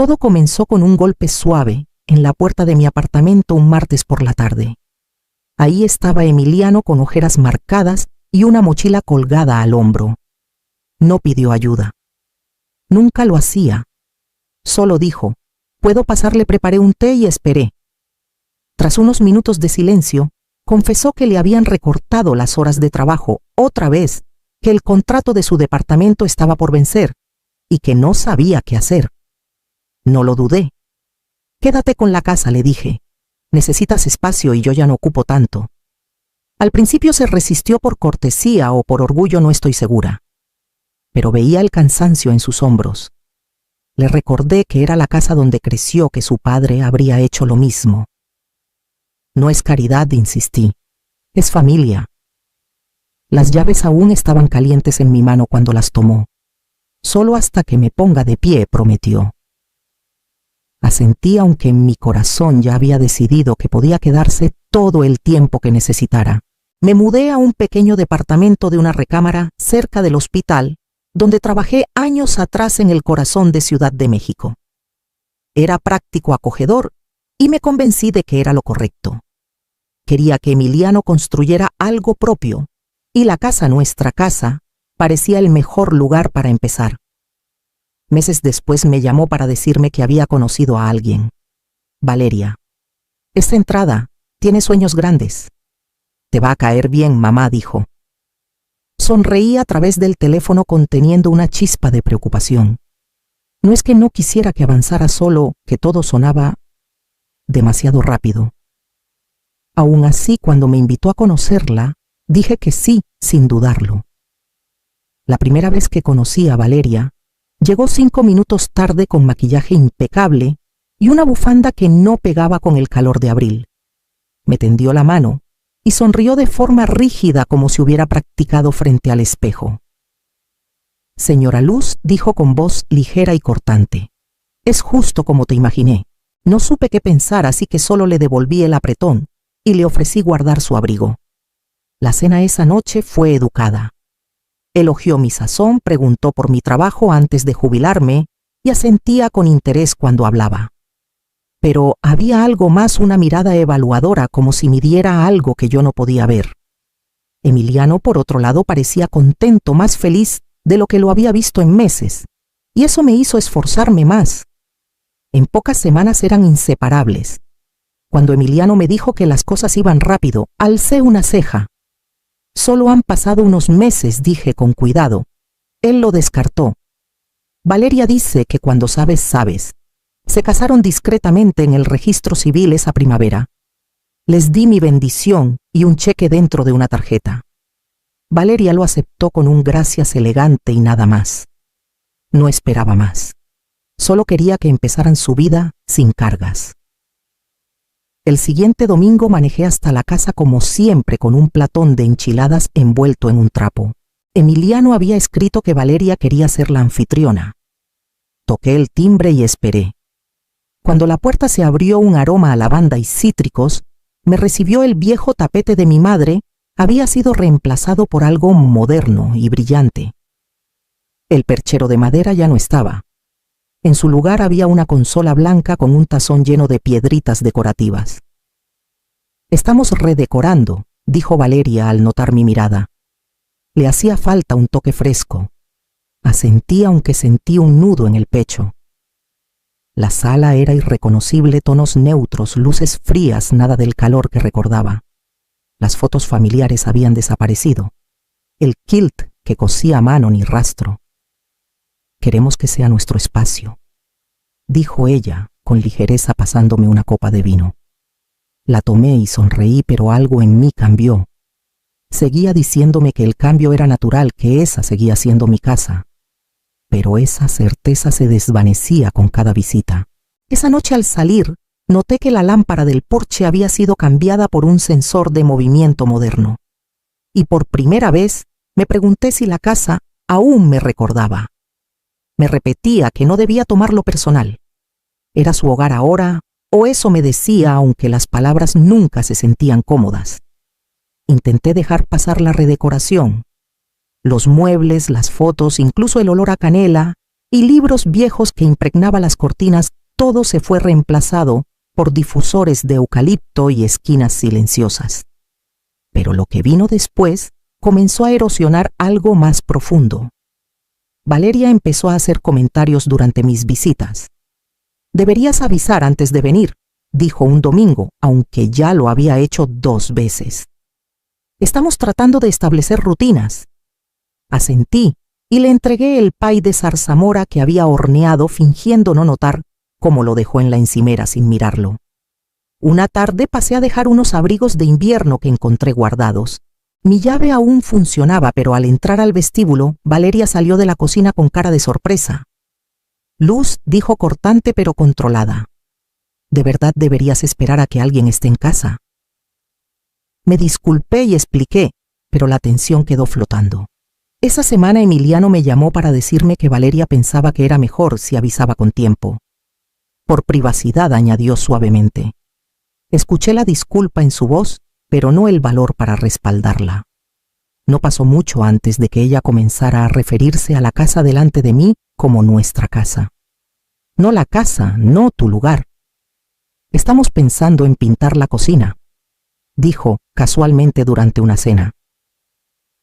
Todo comenzó con un golpe suave en la puerta de mi apartamento un martes por la tarde. Ahí estaba Emiliano con ojeras marcadas y una mochila colgada al hombro. No pidió ayuda. Nunca lo hacía. Solo dijo: «¿Puedo pasar?». Le preparé un té y esperé. Tras unos minutos de silencio, confesó que le habían recortado las horas de trabajo otra vez, que el contrato de su departamento estaba por vencer y que no sabía qué hacer. No lo dudé. «Quédate con la casa», le dije. «Necesitas espacio y yo ya no ocupo tanto». Al principio se resistió por cortesía o por orgullo, no estoy segura. Pero veía el cansancio en sus hombros. Le recordé que era la casa donde creció, que su padre habría hecho lo mismo. «No es caridad», insistí. «Es familia». Las llaves aún estaban calientes en mi mano cuando las tomó. «Solo hasta que me ponga de pie», prometió. Asentí, aunque en mi corazón ya había decidido que podía quedarse todo el tiempo que necesitara. Me mudé a un pequeño departamento de una recámara cerca del hospital, donde trabajé años atrás en el corazón de Ciudad de México. Era práctico, acogedor, y me convencí de que era lo correcto. Quería que Emiliano construyera algo propio, y la casa, nuestra casa, parecía el mejor lugar para empezar. Meses después me llamó para decirme que había conocido a alguien. «Valeria, es centrada, tiene sueños grandes. Te va a caer bien, mamá», dijo. Sonreí a través del teléfono conteniendo una chispa de preocupación. No es que no quisiera que avanzara, solo que todo sonaba demasiado rápido. Aún así, cuando me invitó a conocerla, dije que sí, sin dudarlo. La primera vez que conocí a Valeria, llegó 5 minutos tarde con maquillaje impecable y una bufanda que no pegaba con el calor de abril. Me tendió la mano y sonrió de forma rígida, como si hubiera practicado frente al espejo. «Señora Luz», dijo con voz ligera y cortante, «es justo como te imaginé. No supe qué pensar, así que solo le devolví el apretón y le ofrecí guardar su abrigo». La cena esa noche fue educada. Elogió mi sazón, preguntó por mi trabajo antes de jubilarme y asentía con interés cuando hablaba. Pero había algo más, una mirada evaluadora, como si midiera algo que yo no podía ver. Emiliano, por otro lado, parecía contento, más feliz de lo que lo había visto en meses, y eso me hizo esforzarme más. En pocas semanas eran inseparables. Cuando Emiliano me dijo que las cosas iban rápido, alcé una ceja. «Solo han pasado unos meses», dije con cuidado. Él lo descartó. «Valeria dice que cuando sabes, sabes. Se casaron discretamente en el registro civil esa primavera. Les di mi bendición y un cheque dentro de una tarjeta. Valeria lo aceptó con un gracias elegante y nada más. No esperaba más. Solo quería que empezaran su vida sin cargas». El siguiente domingo manejé hasta la casa como siempre, con un platón de enchiladas envuelto en un trapo. Emiliano había escrito que Valeria quería ser la anfitriona. Toqué el timbre y esperé. Cuando la puerta se abrió, un aroma a lavanda y cítricos me recibió. El viejo tapete de mi madre había sido reemplazado por algo moderno y brillante. El perchero de madera ya no estaba. En su lugar había una consola blanca con un tazón lleno de piedritas decorativas. «Estamos redecorando», dijo Valeria al notar mi mirada. Le hacía falta un toque fresco. Asentí, aunque sentí un nudo en el pecho. La sala era irreconocible, tonos neutros, luces frías, nada del calor que recordaba. Las fotos familiares habían desaparecido. El kilt que cosía a mano, ni rastro. «Queremos que sea nuestro espacio», dijo ella con ligereza, pasándome una copa de vino. La tomé y sonreí, pero algo en mí cambió. Seguía diciéndome que el cambio era natural, que esa seguía siendo mi casa. Pero esa certeza se desvanecía con cada visita. Esa noche, al salir, noté que la lámpara del porche había sido cambiada por un sensor de movimiento moderno. Y por primera vez me pregunté si la casa aún me recordaba. Me repetía que no debía tomarlo personal. ¿Era su hogar ahora? O eso me decía, aunque las palabras nunca se sentían cómodas. Intenté dejar pasar la redecoración. Los muebles, las fotos, incluso el olor a canela, y libros viejos que impregnaba las cortinas, todo se fue reemplazado por difusores de eucalipto y esquinas silenciosas. Pero lo que vino después comenzó a erosionar algo más profundo. Valeria empezó a hacer comentarios durante mis visitas. «Deberías avisar antes de venir», dijo un domingo, aunque ya lo había hecho 2 veces. «Estamos tratando de establecer rutinas». Asentí y le entregué el pay de zarzamora que había horneado, fingiendo no notar cómo lo dejó en la encimera sin mirarlo. Una tarde pasé a dejar unos abrigos de invierno que encontré guardados. Mi llave aún funcionaba, pero al entrar al vestíbulo, Valeria salió de la cocina con cara de sorpresa. «Luz», dijo cortante pero controlada, «¿de verdad deberías esperar a que alguien esté en casa?» Me disculpé y expliqué, pero la tensión quedó flotando. Esa semana Emiliano me llamó para decirme que Valeria pensaba que era mejor si avisaba con tiempo. Por privacidad, añadió suavemente. Escuché la disculpa en su voz, pero no el valor para respaldarla. No pasó mucho antes de que ella comenzara a referirse a la casa delante de mí como nuestra casa. «No la casa, no tu lugar. Estamos pensando en pintar la cocina», dijo casualmente durante una cena.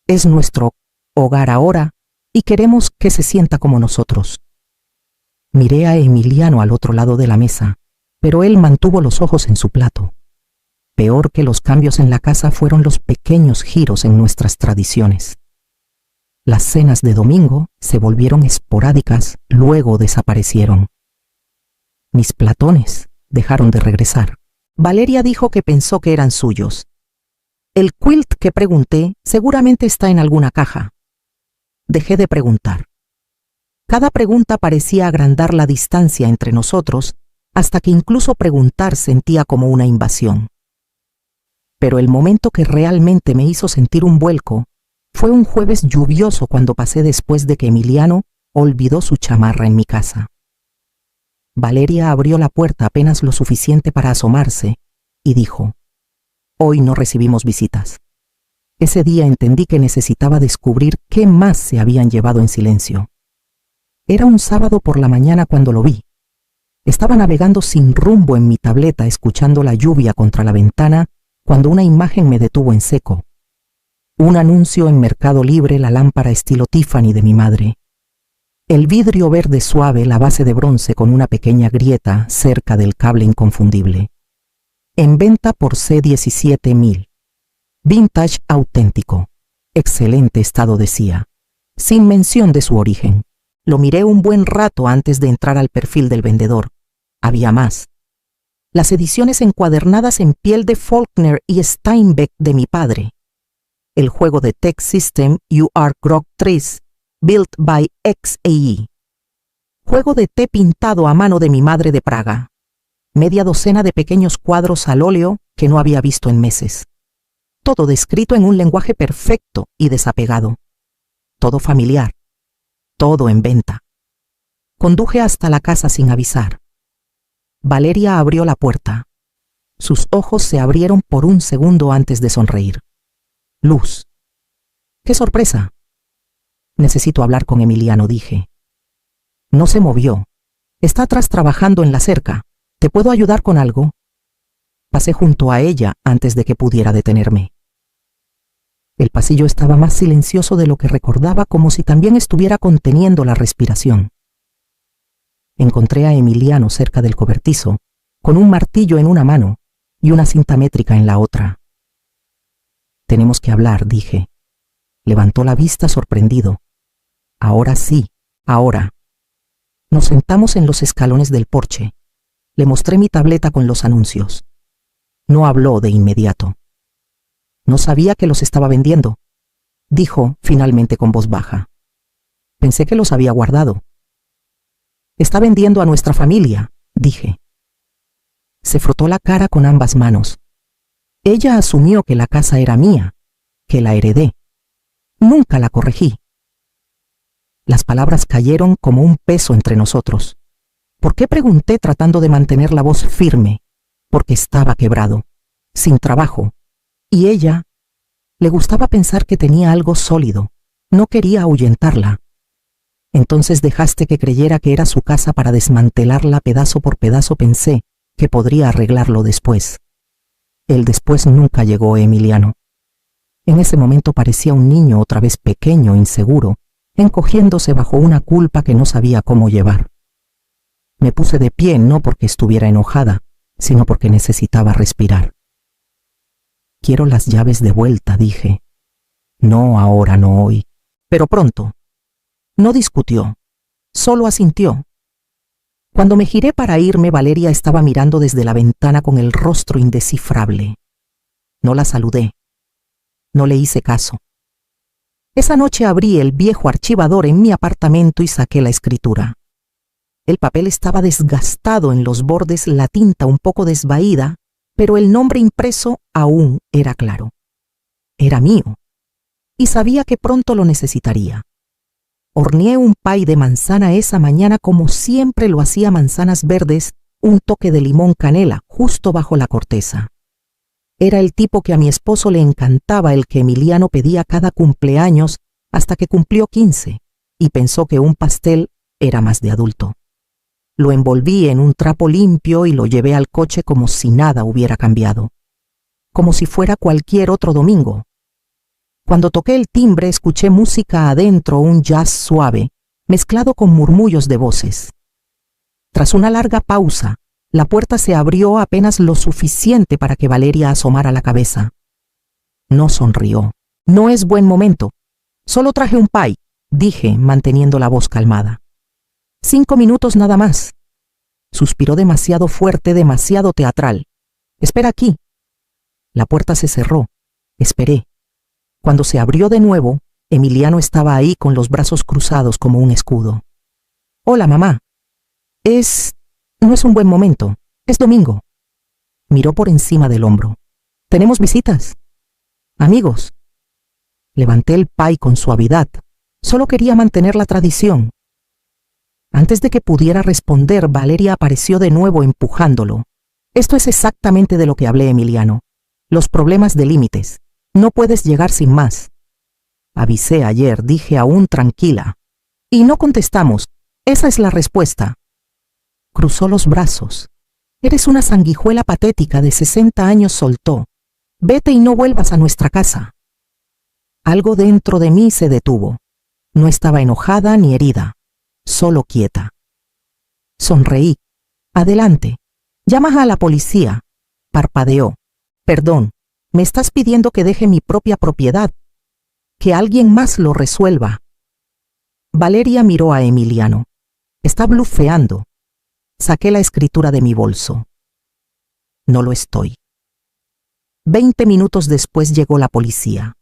«Es nuestro hogar ahora y queremos que se sienta como nosotros». Miré a Emiliano al otro lado de la mesa, pero él mantuvo los ojos en su plato. Peor que los cambios en la casa fueron los pequeños giros en nuestras tradiciones. Las cenas de domingo se volvieron esporádicas, luego desaparecieron. Mis platones dejaron de regresar. Valeria dijo que pensó que eran suyos. El quilt que pregunté seguramente está en alguna caja. Dejé de preguntar. Cada pregunta parecía agrandar la distancia entre nosotros, hasta que incluso preguntar sentía como una invasión. Pero el momento que realmente me hizo sentir un vuelco fue un jueves lluvioso cuando pasé después de que Emiliano olvidó su chamarra en mi casa. Valeria abrió la puerta apenas lo suficiente para asomarse y dijo: «Hoy no recibimos visitas». Ese día entendí que necesitaba descubrir qué más se habían llevado en silencio. Era un sábado por la mañana cuando lo vi. Estaba navegando sin rumbo en mi tableta, escuchando la lluvia contra la ventana, cuando una imagen me detuvo en seco. Un anuncio en Mercado Libre, la lámpara estilo Tiffany de mi madre. El vidrio verde suave, la base de bronce con una pequeña grieta cerca del cable inconfundible. En venta por C$17,000. Vintage auténtico. Excelente estado, decía, sin mención de su origen. Lo miré un buen rato antes de entrar al perfil del vendedor. Había más. Las ediciones encuadernadas en piel de Faulkner y Steinbeck de mi padre. El juego de Tech System You Are Grog 3, built by XAE. Juego de té pintado a mano de mi madre de Praga. Media docena de pequeños cuadros al óleo que no había visto en meses. Todo descrito en un lenguaje perfecto y desapegado. Todo familiar. Todo en venta. Conduje hasta la casa sin avisar. Valeria abrió la puerta. Sus ojos se abrieron por un segundo antes de sonreír. «Luz». «¡Qué sorpresa!». «Necesito hablar con Emiliano», dije. No se movió. «Está atrás trabajando en la cerca. ¿Te puedo ayudar con algo?». Pasé junto a ella antes de que pudiera detenerme. El pasillo estaba más silencioso de lo que recordaba, como si también estuviera conteniendo la respiración. Encontré a Emiliano cerca del cobertizo, con un martillo en una mano y una cinta métrica en la otra. «Tenemos que hablar», dije. Levantó la vista sorprendido. «Ahora sí, ahora». Nos sentamos en los escalones del porche. Le mostré mi tableta con los anuncios. No habló de inmediato. «No sabía que los estaba vendiendo», dijo finalmente con voz baja. «Pensé que los había guardado». «Está vendiendo a nuestra familia», dije. Se frotó la cara con ambas manos. Ella asumió que la casa era mía, que la heredé. Nunca la corregí. Las palabras cayeron como un peso entre nosotros. ¿Por qué?, pregunté tratando de mantener la voz firme. Porque estaba quebrado, sin trabajo. Y ella, le gustaba pensar que tenía algo sólido. No quería ahuyentarla. Entonces dejaste que creyera que era su casa para desmantelarla pedazo por pedazo. Pensé que podría arreglarlo después. El después nunca llegó, Emiliano. En ese momento parecía un niño otra vez pequeño, inseguro, encogiéndose bajo una culpa que no sabía cómo llevar. Me puse de pie no porque estuviera enojada, sino porque necesitaba respirar. Quiero las llaves de vuelta, dije. No ahora, no hoy, pero pronto. No discutió, solo asintió. Cuando me giré para irme, Valeria estaba mirando desde la ventana con el rostro indescifrable. No la saludé. No le hice caso. Esa noche abrí el viejo archivador en mi apartamento y saqué la escritura. El papel estaba desgastado en los bordes, la tinta un poco desvaída, pero el nombre impreso aún era claro. Era mío, y sabía que pronto lo necesitaría. Horneé un pay de manzana esa mañana como siempre lo hacía, manzanas verdes, un toque de limón canela justo bajo la corteza. Era el tipo que a mi esposo le encantaba, el que Emiliano pedía cada cumpleaños hasta que cumplió 15 y pensó que un pastel era más de adulto. Lo envolví en un trapo limpio y lo llevé al coche como si nada hubiera cambiado, como si fuera cualquier otro domingo. Cuando toqué el timbre escuché música adentro, un jazz suave, mezclado con murmullos de voces. Tras una larga pausa, la puerta se abrió apenas lo suficiente para que Valeria asomara la cabeza. No sonrió. No es buen momento. Solo traje un pay, dije, manteniendo la voz calmada. 5 minutos nada más. Suspiró demasiado fuerte, demasiado teatral. Espera aquí. La puerta se cerró. Esperé. Cuando se abrió de nuevo, Emiliano estaba ahí con los brazos cruzados como un escudo. Hola, mamá. No es un buen momento. Es domingo. Miró por encima del hombro. ¿Tenemos visitas? Amigos. Levanté el pay con suavidad. Solo quería mantener la tradición. Antes de que pudiera responder, Valeria apareció de nuevo empujándolo. Esto es exactamente de lo que hablé, Emiliano. Los problemas de límites. No puedes llegar sin más. Avisé ayer, dije aún tranquila. Y no contestamos. Esa es la respuesta. Cruzó los brazos. Eres una sanguijuela patética de 60 años, soltó. Vete y no vuelvas a nuestra casa. Algo dentro de mí se detuvo. No estaba enojada ni herida, solo quieta. Sonreí. Adelante. Llamas a la policía. Parpadeó. Perdón, me estás pidiendo que deje mi propia propiedad. Que alguien más lo resuelva. Valeria miró a Emiliano. Está blufeando. Saqué la escritura de mi bolso. No lo estoy. 20 minutos después llegó la policía.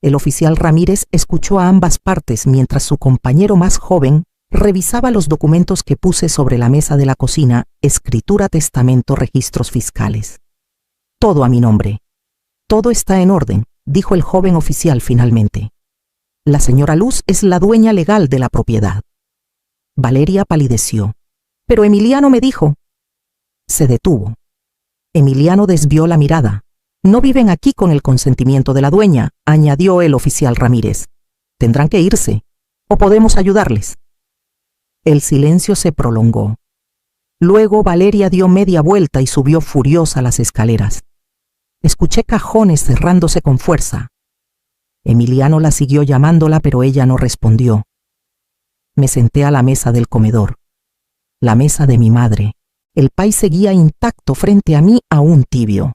El oficial Ramírez escuchó a ambas partes mientras su compañero más joven revisaba los documentos que puse sobre la mesa de la cocina: escritura, testamento, registros fiscales. Todo a mi nombre. Todo está en orden, dijo el joven oficial finalmente. La señora Luz es la dueña legal de la propiedad. Valeria palideció. Pero Emiliano me dijo. Se detuvo. Emiliano desvió la mirada. No viven aquí con el consentimiento de la dueña, añadió el oficial Ramírez. Tendrán que irse, o podemos ayudarles. El silencio se prolongó. Luego Valeria dio media vuelta y subió furiosa las escaleras. Escuché cajones cerrándose con fuerza. Emiliano la siguió llamándola, pero ella no respondió. Me senté a la mesa del comedor. La mesa de mi madre. El pay seguía intacto frente a mí, aún tibio.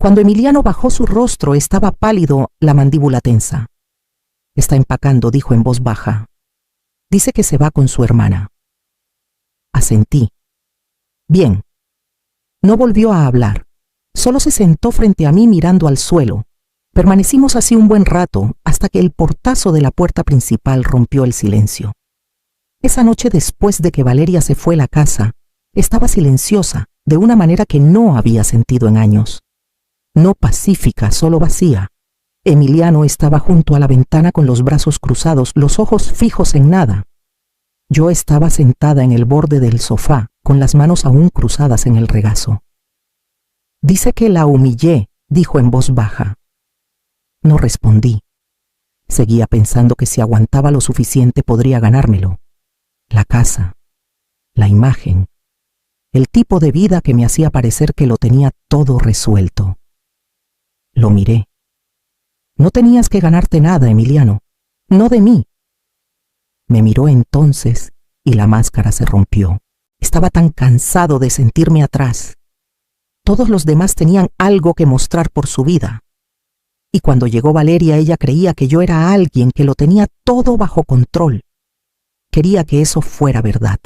Cuando Emiliano bajó su rostro, estaba pálido, la mandíbula tensa. Está empacando, dijo en voz baja. Dice que se va con su hermana. Asentí. Bien. No volvió a hablar. Solo se sentó frente a mí mirando al suelo. Permanecimos así un buen rato, hasta que el portazo de la puerta principal rompió el silencio. Esa noche, después de que Valeria se fue a la casa, estaba silenciosa, de una manera que no había sentido en años. No pacífica, solo vacía. Emiliano estaba junto a la ventana con los brazos cruzados, los ojos fijos en nada. Yo estaba sentada en el borde del sofá, con las manos aún cruzadas en el regazo. Dice que la humillé, dijo en voz baja. No respondí. Seguía pensando que si aguantaba lo suficiente podría ganármelo. La casa, la imagen, el tipo de vida que me hacía parecer que lo tenía todo resuelto. Lo miré. No tenías que ganarte nada, Emiliano, no de mí. Me miró entonces y la máscara se rompió. Estaba tan cansado de sentirme atrás. Todos los demás tenían algo que mostrar por su vida. Y cuando llegó Valeria, ella creía que yo era alguien que lo tenía todo bajo control. Quería que eso fuera verdad.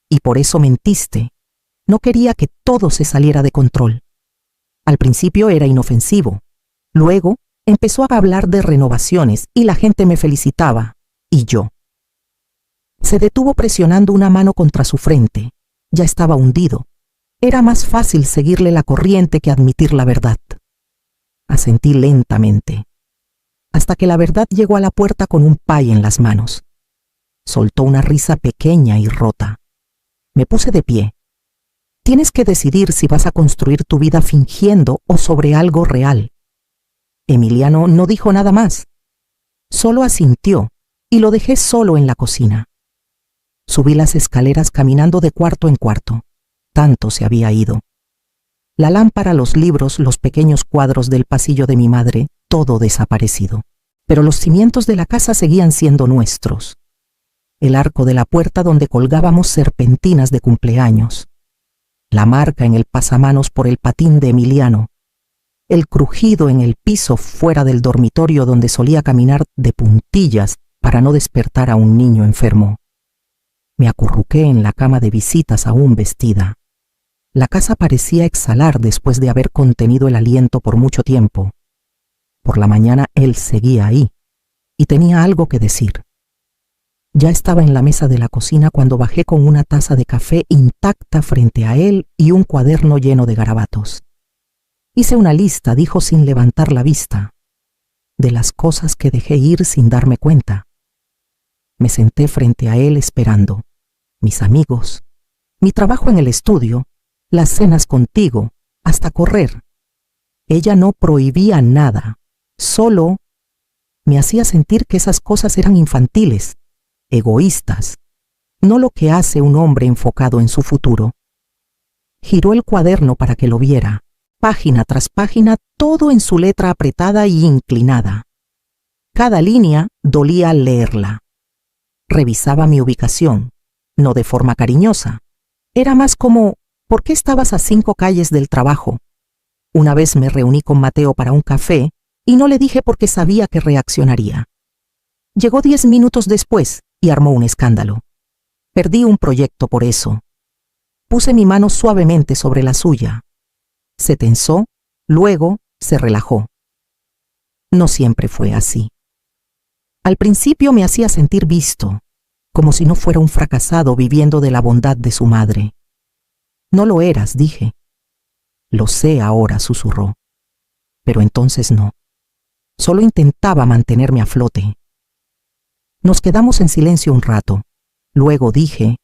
Y por eso mentiste. No quería que todo se saliera de control. Al principio era inofensivo. Luego empezó a hablar de renovaciones y la gente me felicitaba. Y yo. Se detuvo presionando una mano contra su frente. Ya estaba hundido. Era más fácil seguirle la corriente que admitir la verdad. Asentí lentamente, hasta que la verdad llegó a la puerta con un pay en las manos. Soltó una risa pequeña y rota. Me puse de pie. Tienes que decidir si vas a construir tu vida fingiendo o sobre algo real. Emiliano no dijo nada más. Solo asintió y lo dejé solo en la cocina. Subí las escaleras caminando de cuarto en cuarto. Tanto se había ido. La lámpara, los libros, los pequeños cuadros del pasillo de mi madre, todo desaparecido. Pero los cimientos de la casa seguían siendo nuestros. El arco de la puerta donde colgábamos serpentinas de cumpleaños. La marca en el pasamanos por el patín de Emiliano. El crujido en el piso fuera del dormitorio donde solía caminar de puntillas para no despertar a un niño enfermo. Me acurruqué en la cama de visitas aún vestida. La casa parecía exhalar después de haber contenido el aliento por mucho tiempo. Por la mañana él seguía ahí y tenía algo que decir. Ya estaba en la mesa de la cocina cuando bajé con una taza de café intacta frente a él y un cuaderno lleno de garabatos. Hice una lista, dijo sin levantar la vista, de las cosas que dejé ir sin darme cuenta. Me senté frente a él esperando. Mis amigos, mi trabajo en el estudio, las cenas contigo, hasta correr. Ella no prohibía nada, solo me hacía sentir que esas cosas eran infantiles, egoístas, no lo que hace un hombre enfocado en su futuro. Giró el cuaderno para que lo viera, página tras página, todo en su letra apretada y inclinada. Cada línea dolía al leerla. Revisaba mi ubicación, no de forma cariñosa. Era más como, ¿por qué estabas a 5 calles del trabajo? Una vez me reuní con Mateo para un café y no le dije porque sabía que reaccionaría. Llegó 10 minutos después y armó un escándalo. Perdí un proyecto por eso. Puse mi mano suavemente sobre la suya. Se tensó, luego se relajó. No siempre fue así. Al principio me hacía sentir visto, como si no fuera un fracasado viviendo de la bondad de su madre. No lo eras, dije. Lo sé ahora, susurró. Pero entonces no. Solo intentaba mantenerme a flote. Nos quedamos en silencio un rato. Luego dije,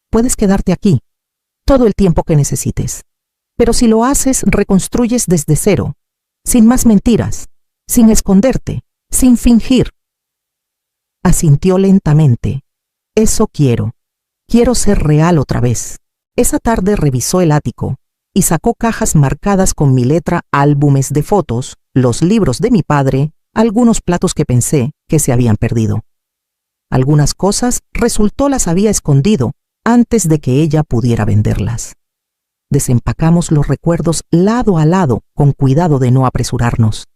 puedes quedarte aquí, todo el tiempo que necesites. Pero si lo haces, reconstruyes desde cero, sin más mentiras, sin esconderte, sin fingir. Asintió lentamente. Eso quiero. Quiero ser real otra vez. Esa tarde revisó el ático y sacó cajas marcadas con mi letra, álbumes de fotos, los libros de mi padre, algunos platos que pensé que se habían perdido. Algunas cosas resultó las había escondido antes de que ella pudiera venderlas. Desempacamos los recuerdos lado a lado con cuidado de no apresurarnos.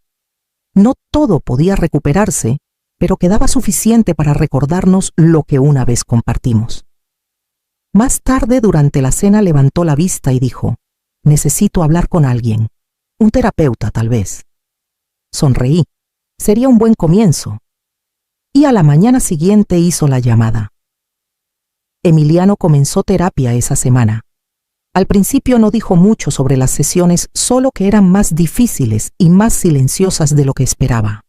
No todo podía recuperarse, pero quedaba suficiente para recordarnos lo que una vez compartimos. Más tarde, durante la cena, levantó la vista y dijo, necesito hablar con alguien, un terapeuta tal vez. Sonreí, sería un buen comienzo. Y a la mañana siguiente hizo la llamada. Emiliano comenzó terapia esa semana. Al principio no dijo mucho sobre las sesiones, solo que eran más difíciles y más silenciosas de lo que esperaba.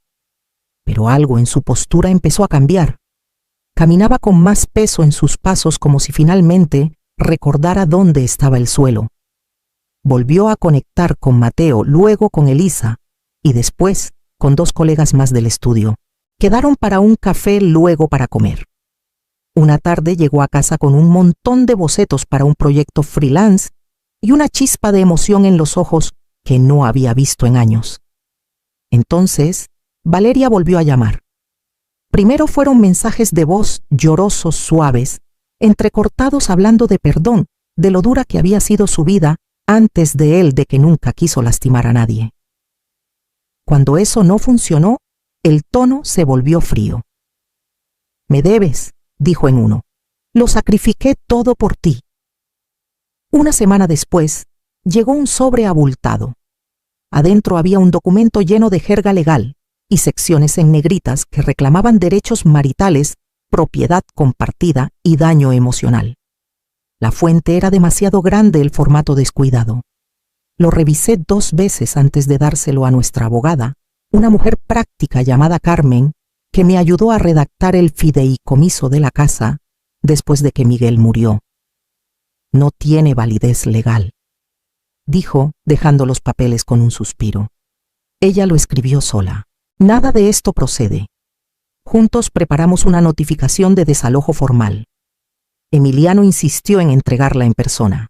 Pero algo en su postura empezó a cambiar. Caminaba con más peso en sus pasos como si finalmente recordara dónde estaba el suelo. Volvió a conectar con Mateo, luego con Elisa y después con 2 colegas más del estudio. Quedaron para un café luego para comer. Una tarde llegó a casa con un montón de bocetos para un proyecto freelance y una chispa de emoción en los ojos que no había visto en años. Entonces, Valeria volvió a llamar. Primero fueron mensajes de voz llorosos, suaves, entrecortados hablando de perdón, de lo dura que había sido su vida antes de él, de que nunca quiso lastimar a nadie. Cuando eso no funcionó, el tono se volvió frío. «Me debes», dijo en uno. «Lo sacrifiqué todo por ti». Una semana después, llegó un sobre abultado. Adentro había un documento lleno de jerga legal y secciones en negritas que reclamaban derechos maritales, propiedad compartida y daño emocional. La fuente era demasiado grande, el formato descuidado. Lo revisé 2 veces antes de dárselo a nuestra abogada, una mujer práctica llamada Carmen, que me ayudó a redactar el fideicomiso de la casa después de que Miguel murió. «No tiene validez legal», dijo, dejando los papeles con un suspiro. Ella lo escribió sola. «Nada de esto procede». Juntos preparamos una notificación de desalojo formal. Emiliano insistió en entregarla en persona.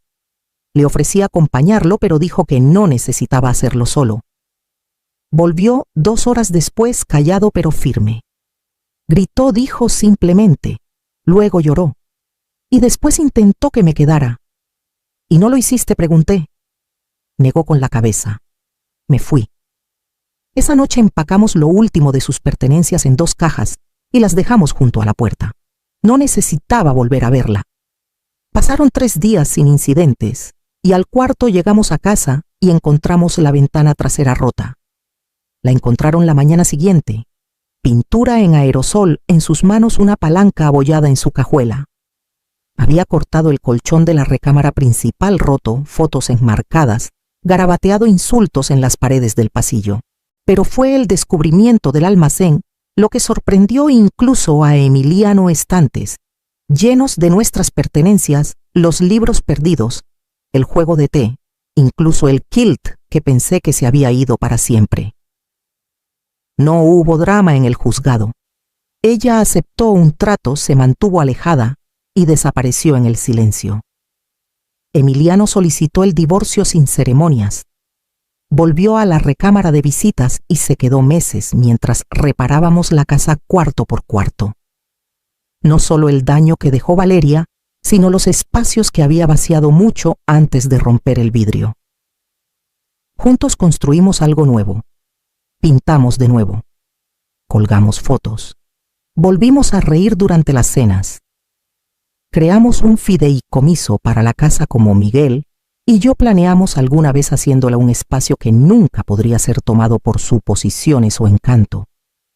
Le ofrecí acompañarlo, pero dijo que no necesitaba hacerlo solo. Volvió 2 horas después, callado pero firme. Gritó, dijo simplemente, luego lloró. Y después intentó que me quedara. «¿Y no lo hiciste?», pregunté. Negó con la cabeza. Me fui. Esa noche empacamos lo último de sus pertenencias en 2 cajas y las dejamos junto a la puerta. No necesitaba volver a verla. Pasaron 3 días sin incidentes y al cuarto llegamos a casa y encontramos la ventana trasera rota. La encontraron la mañana siguiente. Pintura en aerosol, en sus manos una palanca abollada en su cajuela. Había cortado el colchón de la recámara principal roto, fotos enmarcadas, garabateado insultos en las paredes del pasillo. Pero fue el descubrimiento del almacén lo que sorprendió incluso a Emiliano. Estantes, llenos de nuestras pertenencias, los libros perdidos, el juego de té, incluso el kilt que pensé que se había ido para siempre. No hubo drama en el juzgado. Ella aceptó un trato, se mantuvo alejada y desapareció en el silencio. Emiliano solicitó el divorcio sin ceremonias. Volvió a la recámara de visitas y se quedó meses mientras reparábamos la casa cuarto por cuarto. No solo el daño que dejó Valeria, sino los espacios que había vaciado mucho antes de romper el vidrio. Juntos construimos algo nuevo. Pintamos de nuevo. Colgamos fotos. Volvimos a reír durante las cenas. Creamos un fideicomiso para la casa como Miguel y yo planeamos alguna vez haciéndola un espacio que nunca podría ser tomado por suposiciones o encanto.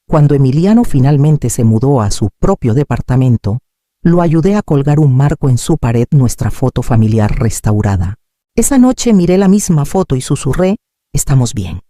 Cuando Emiliano finalmente se mudó a su propio departamento, lo ayudé a colgar un marco en su pared, nuestra foto familiar restaurada. Esa noche miré la misma foto y susurré, «Estamos bien».